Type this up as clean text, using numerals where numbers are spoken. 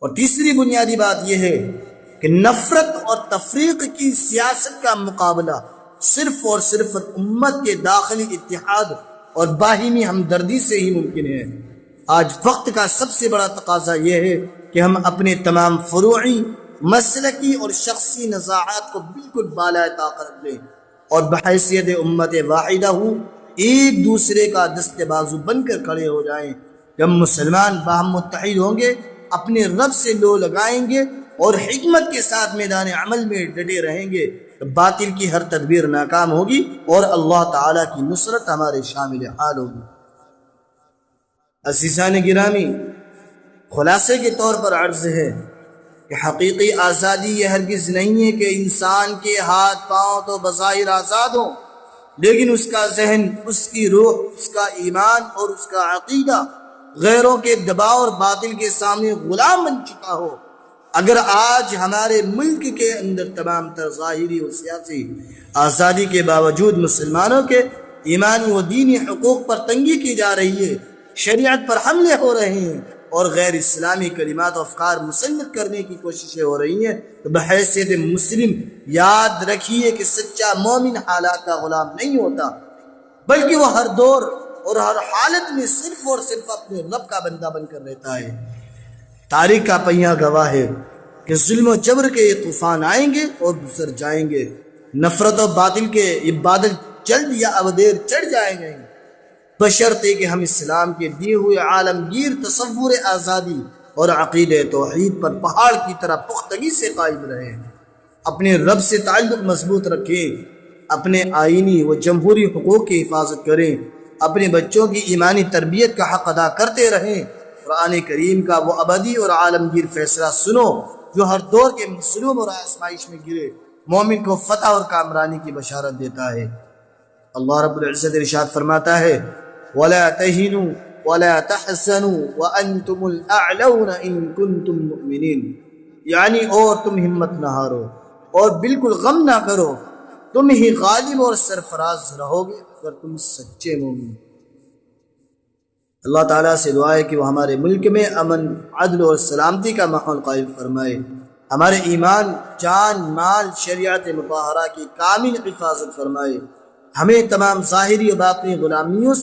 اور تیسری بنیادی بات یہ ہے کہ نفرت اور تفریق کی سیاست کا مقابلہ صرف اور صرف امت کے داخلی اتحاد اور باہمی ہمدردی سے ہی ممکن ہے۔ آج وقت کا سب سے بڑا تقاضا یہ ہے کہ ہم اپنے تمام فروعی، مسلکی اور شخصی نزاعات کو بالکل بالائے طاقت رکھ لیں اور بحیثیت امت واحدہ ایک دوسرے کا دست بازو بن کر کھڑے ہو جائیں۔ جب مسلمان باہم متحد ہوں گے، اپنے رب سے لو لگائیں گے اور حکمت کے ساتھ میدان عمل میں ڈٹے رہیں گے، باطل کی ہر تدبیر ناکام ہوگی اور اللہ تعالیٰ کی نصرت ہمارے شامل حال ہوگی۔ عزیزان گرامی، خلاصے کے طور پر عرض ہے کہ حقیقی آزادی یہ ہرگز نہیں ہے کہ انسان کے ہاتھ پاؤں تو بظاہر آزاد ہوں، لیکن اس کا ذہن، اس کی روح، اس کا ایمان اور اس کا عقیدہ غیروں کے دباؤ اور باطل کے سامنے غلام بن چکا ہو۔ اگر آج ہمارے ملک کے اندر تمام تر ظاہری و سیاسی آزادی کے باوجود مسلمانوں کے ایمانی و دینی حقوق پر تنگی کی جا رہی ہے، شریعت پر حملے ہو رہے ہیں اور غیر اسلامی کلمات و افکار مسلط کرنے کی کوششیں ہو رہی ہیں، تو بحیثیت مسلم یاد رکھیے کہ سچا مومن حالات کا غلام نہیں ہوتا، بلکہ وہ ہر دور اور ہر حالت میں صرف اور صرف اپنے رب کا بندہ بن کر رہتا ہے۔ تاریخ کا پہیہ گواہ ہے کہ ظلم و جبر کے یہ طوفان آئیں گے اور گزر جائیں گے، نفرت و باطل کے یہ بادل جلد یا اب دیر چڑھ جائیں گے، بشرطے کہ ہم اسلام کے دیے ہوئے عالمگیر تصور آزادی اور عقید توحید پر پہاڑ کی طرح پختگی سے قائم رہیں، اپنے رب سے تعلق مضبوط رکھیں، اپنے آئینی و جمہوری حقوق کی حفاظت کریں، اپنے بچوں کی ایمانی تربیت کا حق ادا کرتے رہیں، قرآن کریم کا وہ ابدی اور عالمگیر فیصلہ سنو جو ہر دور کے مظلوم اور آزمائش میں گرے مومن کو فتح اور کامرانی کی بشارت دیتا ہے۔ اللہ رب العزت ارشاد فرماتا ہے وَلَا تَهِنُوا وَلَا تَحْزَنُوا وَأَنْتُمُ الْأَعْلَوْنَ إِن كُنتُم مُؤْمِنِينَ، یعنی اور تم ہمت نہ ہارو اور بالکل غم نہ کرو، تم ہی غالب اور سرفراز رہو گے اگر تم سچے مومن۔ اللہ تعالیٰ سے دعا ہے کہ وہ ہمارے ملک میں امن، عدل اور سلامتی کا ماحول قائم فرمائے، ہمارے ایمان، جان، مال، شریعت مطہرہ کی کامل حفاظت فرمائے، ہمیں تمام ظاہری و باطنی غلامیوں